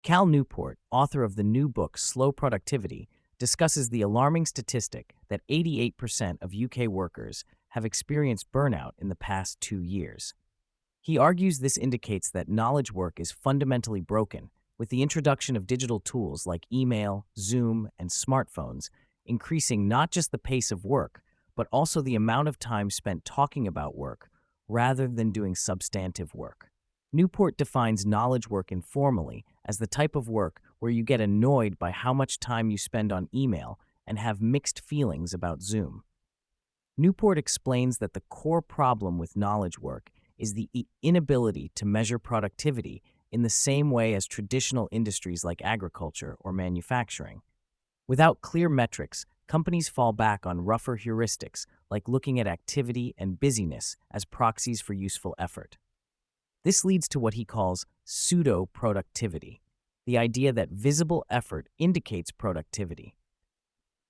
Cal Newport, author of the new book Slow Productivity, discusses the alarming statistic that 88% of UK workers have experienced burnout in the past 2 years. He argues this indicates that knowledge work is fundamentally broken, with the introduction of digital tools like email, Zoom, and smartphones increasing not just the pace of work, but also the amount of time spent talking about work rather than doing substantive work. Newport defines knowledge work informally as the type of work where you get annoyed by how much time you spend on email and have mixed feelings about Zoom. Newport explains that the core problem with knowledge work is the inability to measure productivity in the same way as traditional industries like agriculture or manufacturing. Without clear metrics, companies fall back on rougher heuristics like looking at activity and busyness as proxies for useful effort. This leads to what he calls pseudo-productivity, the idea that visible effort indicates productivity.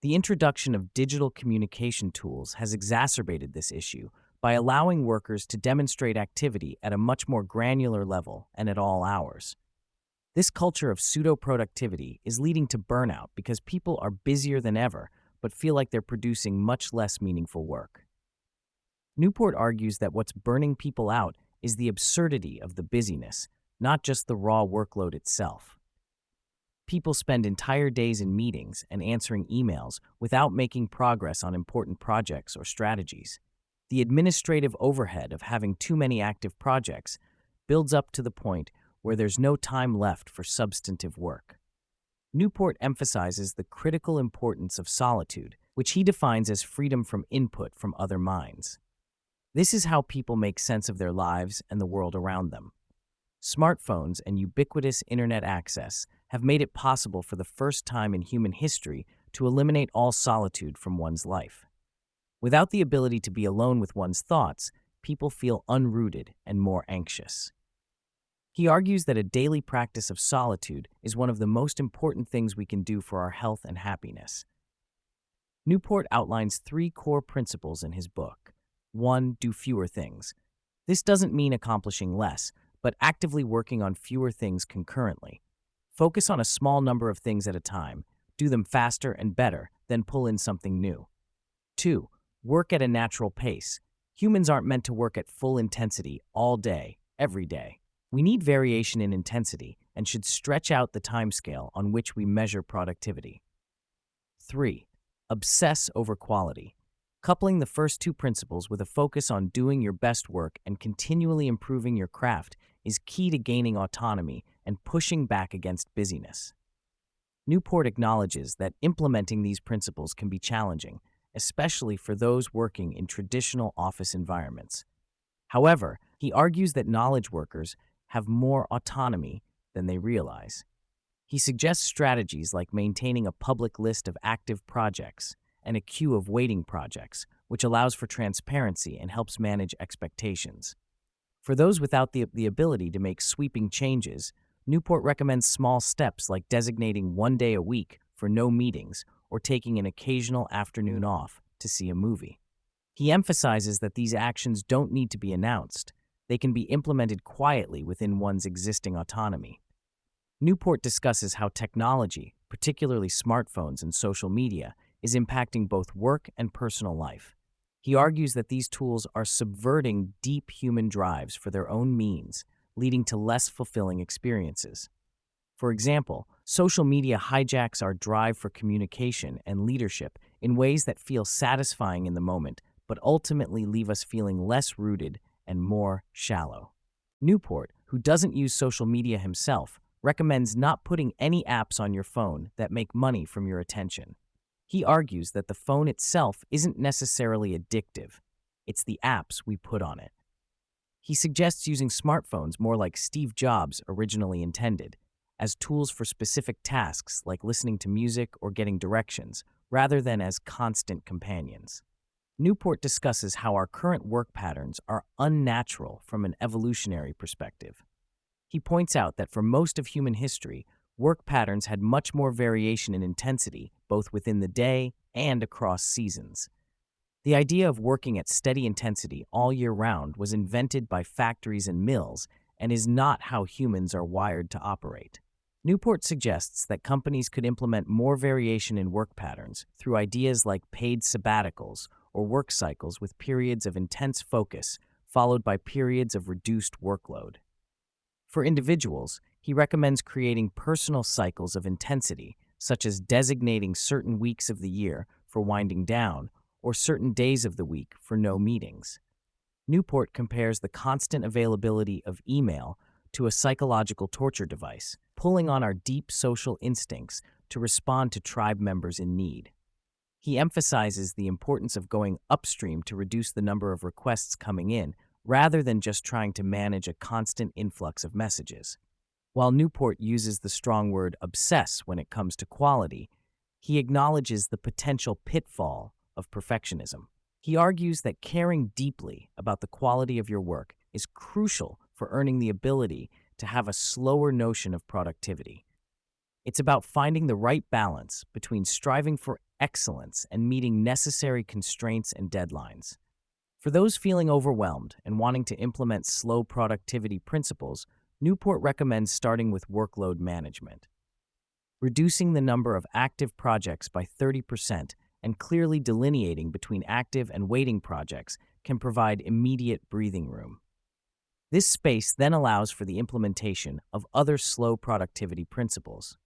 The introduction of digital communication tools has exacerbated this issue by allowing workers to demonstrate activity at a much more granular level and at all hours. This culture of pseudo-productivity is leading to burnout because people are busier than ever but feel like they're producing much less meaningful work. Newport argues that what's burning people out is the absurdity of the busyness, not just the raw workload itself. People spend entire days in meetings and answering emails without making progress on important projects or strategies. The administrative overhead of having too many active projects builds up to the point where there's no time left for substantive work. Newport emphasizes the critical importance of solitude, which he defines as freedom from input from other minds. This is how people make sense of their lives and the world around them. Smartphones and ubiquitous internet access have made it possible for the first time in human history to eliminate all solitude from one's life. Without the ability to be alone with one's thoughts, people feel unrooted and more anxious. He argues that a daily practice of solitude is one of the most important things we can do for our health and happiness. Newport outlines 3 core principles in his book. 1. Do fewer things. This doesn't mean accomplishing less, but actively working on fewer things concurrently. Focus on a small number of things at a time, do them faster and better, then pull in something new. 2. Work at a natural pace. Humans aren't meant to work at full intensity all day, every day. We need variation in intensity and should stretch out the timescale on which we measure productivity. 3. Obsess over quality. Coupling the first 2 principles with a focus on doing your best work and continually improving your craft is key to gaining autonomy and pushing back against busyness. Newport acknowledges that implementing these principles can be challenging, especially for those working in traditional office environments. However, he argues that knowledge workers have more autonomy than they realize. He suggests strategies like maintaining a public list of active projects and a queue of waiting projects, which allows for transparency and helps manage expectations. For those without the ability to make sweeping changes, Newport recommends small steps like designating 1 day a week for no meetings or taking an occasional afternoon off to see a movie. He emphasizes that these actions don't need to be announced. They can be implemented quietly within one's existing autonomy. Newport discusses how technology, particularly smartphones and social media, is impacting both work and personal life. He argues that these tools are subverting deep human drives for their own means, leading to less fulfilling experiences. For example, social media hijacks our drive for communication and leadership in ways that feel satisfying in the moment, but ultimately leave us feeling less rooted and more shallow. Newport, who doesn't use social media himself, recommends not putting any apps on your phone that make money from your attention. He argues that the phone itself isn't necessarily addictive. It's the apps we put on it. He suggests using smartphones more like Steve Jobs originally intended, as tools for specific tasks like listening to music or getting directions, rather than as constant companions. Newport discusses how our current work patterns are unnatural from an evolutionary perspective. He points out that for most of human history, work patterns had much more variation in intensity, both within the day and across seasons. The idea of working at steady intensity all year round was invented by factories and mills and is not how humans are wired to operate. Newport suggests that companies could implement more variation in work patterns through ideas like paid sabbaticals or work cycles with periods of intense focus followed by periods of reduced workload. For individuals, he recommends creating personal cycles of intensity, such as designating certain weeks of the year for winding down or certain days of the week for no meetings. Newport compares the constant availability of email to a psychological torture device, pulling on our deep social instincts to respond to tribe members in need. He emphasizes the importance of going upstream to reduce the number of requests coming in, rather than just trying to manage a constant influx of messages. While Newport uses the strong word obsess when it comes to quality, he acknowledges the potential pitfall of perfectionism. He argues that caring deeply about the quality of your work is crucial for earning the ability to have a slower notion of productivity. It's about finding the right balance between striving for excellence and meeting necessary constraints and deadlines. For those feeling overwhelmed and wanting to implement slow productivity principles, Newport recommends starting with workload management. Reducing the number of active projects by 30% and clearly delineating between active and waiting projects can provide immediate breathing room. This space then allows for the implementation of other slow productivity principles.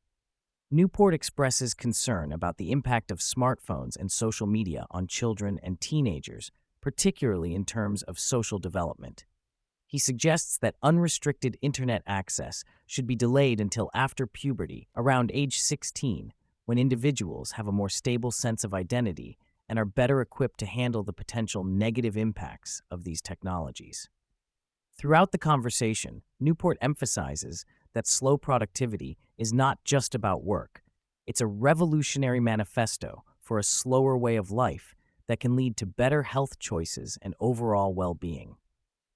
Newport expresses concern about the impact of smartphones and social media on children and teenagers, particularly in terms of social development. He suggests that unrestricted internet access should be delayed until after puberty, around age 16, when individuals have a more stable sense of identity and are better equipped to handle the potential negative impacts of these technologies. Throughout the conversation, Newport emphasizes that slow productivity is not just about work. It's a revolutionary manifesto for a slower way of life that can lead to better health choices and overall well-being.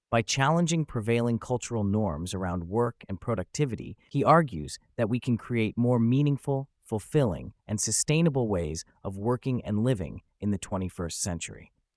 By challenging prevailing cultural norms around work and productivity, he argues that we can create more meaningful, fulfilling, and sustainable ways of working and living in the 21st century.